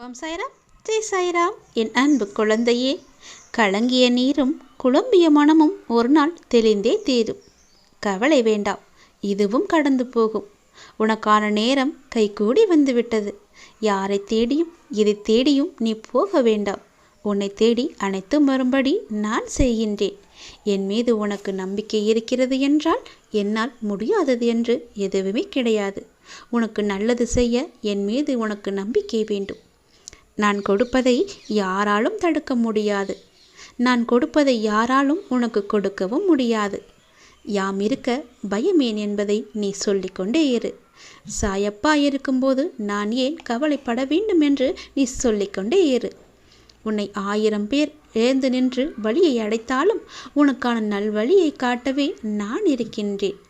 ஓம் சாய்ராம், ஜெய் சாய்ராம். என் அன்பு குழந்தையே, கலங்கிய நீரும் குழம்பிய மனமும் ஒரு நாள் தெளிந்தே தீரும். கவலை வேண்டாம், இதுவும் கடந்து போகும். உனக்கான நேரம் கைகூடி வந்துவிட்டது. யாரை தேடியும் எதை தேடியும் நீ போக வேண்டாம். உன்னை தேடி அனைத்தும் வரும்படி நான் செய்கின்றேன். என் மீது உனக்கு நம்பிக்கை இருக்கிறது என்றால் என்னால் முடியாதது என்று எதுவுமே கிடையாது. உனக்கு நல்லது செய்ய என் மீது உனக்கு நம்பிக்கை வேண்டும். நான் கொடுப்பதை யாராலும் தடுக்க முடியாது. நான் கொடுப்பதை யாராலும் உனக்கு கொடுக்கவும் முடியாது. யாம் இருக்க பயமேன் என்பதை நீ சொல்லிக்கொண்டே இரு. சாயப்பா இருக்கும்போது நான் ஏன் கவலைப்பட வேண்டும் என்று நீ சொல்லிக்கொண்டே இரு. உன்னை 1000 பேர் எழுந்து நின்று வழியை அடைத்தாலும் உனக்கான நல்வழியை காட்டவே நான் இருக்கின்றேன்.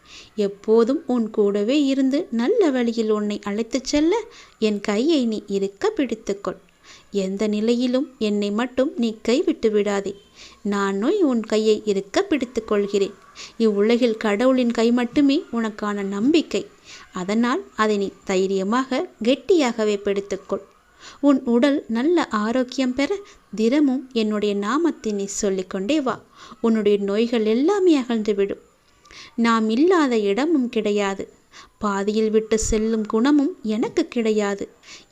எப்போதும் உன் கூடவே இருந்து நல்ல வழியில் உன்னை அழைத்துச் செல்ல என் கையை நீ இருக்க பிடித்துக்கொள். எந்த நிலையிலும் என்னை மட்டும் நீ கைவிட்டு விடாதே. நானும் உன் கையை இருக்க பிடித்து கொள்கிறேன். இவ்வுலகில் கடவுளின் கை மட்டுமே உனக்கான நம்பிக்கை. அதனால் அதை நீ தைரியமாக கெட்டியாகவே பிடித்துக்கொள். உன் உடல் நல்ல ஆரோக்கியம் பெற தினமும் என்னுடைய நாமத்தை நீ சொல்லிக்கொண்டே வா. உன்னுடைய நோய்கள் எல்லாமே அகழ்ந்துவிடும். நாம் இல்லாத இடமும் கிடையாது. பாதியில் விட்டு செல்லும் குணமும் எனக்கு கிடையாது.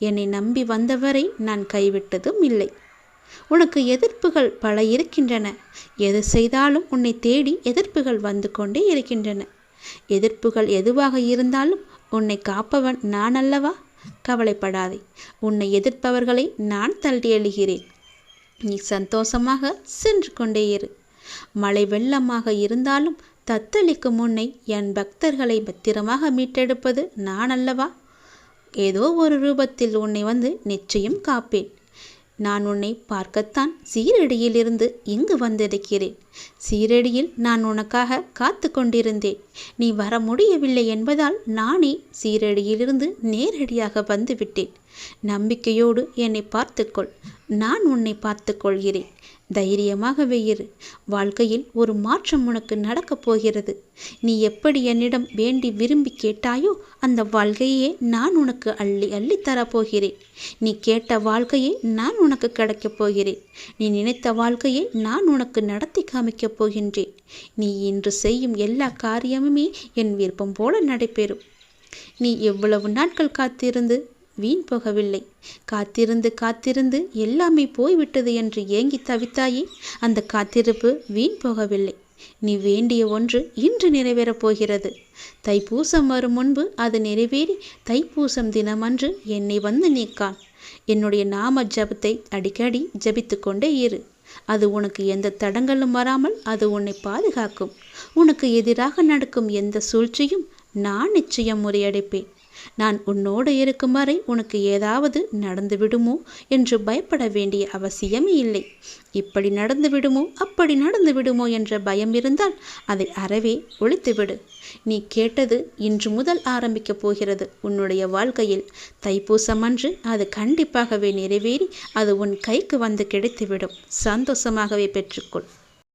என்னை நம்பி வந்தவரை நான் கைவிட்டதும் இல்லை. உனக்கு எதிர்ப்புகள் பல இருக்கின்றன. எது செய்தாலும் உன்னை தேடி எதிர்ப்புகள் வந்து கொண்டே இருக்கின்றன. எதிர்ப்புகள் எதுவாக இருந்தாலும் உன்னை காப்பவன் நான் அல்லவா? கவலைப்படாதே. உன்னை எதிர்ப்பவர்களை நான் தள்ளி எழுகிறேன். நீ சந்தோஷமாக சென்று கொண்டே இரு. மழை வெள்ளமாக இருந்தாலும் தத்தளிக்கும் உன்னை என் பக்தர்களை பத்திரமாக மீட்டெடுப்பது நான் அல்லவா? ஏதோ ஒரு ரூபத்தில் உன்னை வந்து நிச்சயம் காப்பேன். நான் உன்னை பார்க்கத்தான் சீரடியிலிருந்து இங்கு வந்திருக்கிறேன். சீரடியில் நான் உனக்காக காத்து கொண்டிருந்தேன். நீ வர முடியவில்லை என்பதால் நானே சீரடியிலிருந்து நேரடியாக வந்துவிட்டேன். நம்பிக்கையோடு என்னை பார்த்துக்கொள். நான் உன்னை பார்த்து கொள்கிறேன். தைரியமாகவே இரு. வாழ்க்கையில் ஒரு மாற்றம் உனக்கு நடக்கப் போகிறது. நீ எப்படி என்னிடம் வேண்டி விரும்பி கேட்டாயோ அந்த வாழ்க்கையே நான் உனக்கு அள்ளி அள்ளி தரப்போகிறேன். நீ கேட்ட வாழ்க்கையை நான் உனக்கு கிடைக்கப் போகிறேன். நீ நினைத்த வாழ்க்கையை நான் உனக்கு நடத்தி காமிக்கப் போகின்றேன். நீ இன்று செய்யும் எல்லா காரியமுமே என் விருப்பம் போல நடைபெறும். நீ எவ்வளவு நாட்கள் காத்திருந்து வீண் போகவில்லை. காத்திருந்து காத்திருந்து எல்லாமே போய்விட்டது என்று ஏங்கி தவித்தாயே, அந்த காத்திருப்பு வீண் போகவில்லை. நீ வேண்டிய ஒன்று இன்று நிறைவேறப் போகிறது. தைப்பூசம் வரும் முன்பு அது நிறைவேறி தைப்பூசம் தினமன்று என்னை வந்து நீ காண். என்னுடைய நாம ஜபத்தை அடிக்கடி ஜபித்து கொண்டே இரு. அது உனக்கு எந்த தடங்களும் வராமல் அது உன்னை பாதுகாக்கும். உனக்கு எதிராக நடக்கும் எந்த சூழ்ச்சியும் நான் நிச்சயம் முறியடிப்பேன். நான் உன்னோடு இருக்கும் வரை உனக்கு ஏதாவது நடந்து விடுமோ என்று பயப்பட வேண்டிய அவசியமே இல்லை. இப்படி நடந்து விடுமோ அப்படி நடந்து விடுமோ என்ற பயம் இருந்தால் அதை அறவே ஒழித்துவிடு. நீ கேட்டது இன்று முதல் ஆரம்பிக்கப் போகிறது. உன்னுடைய வாழ்க்கையில் தைப்பூசம் அன்று அது கண்டிப்பாகவே நிறைவேறி அது உன் கைக்கு வந்து கிடைத்துவிடும். சந்தோஷமாகவே பெற்றுக்கொள்.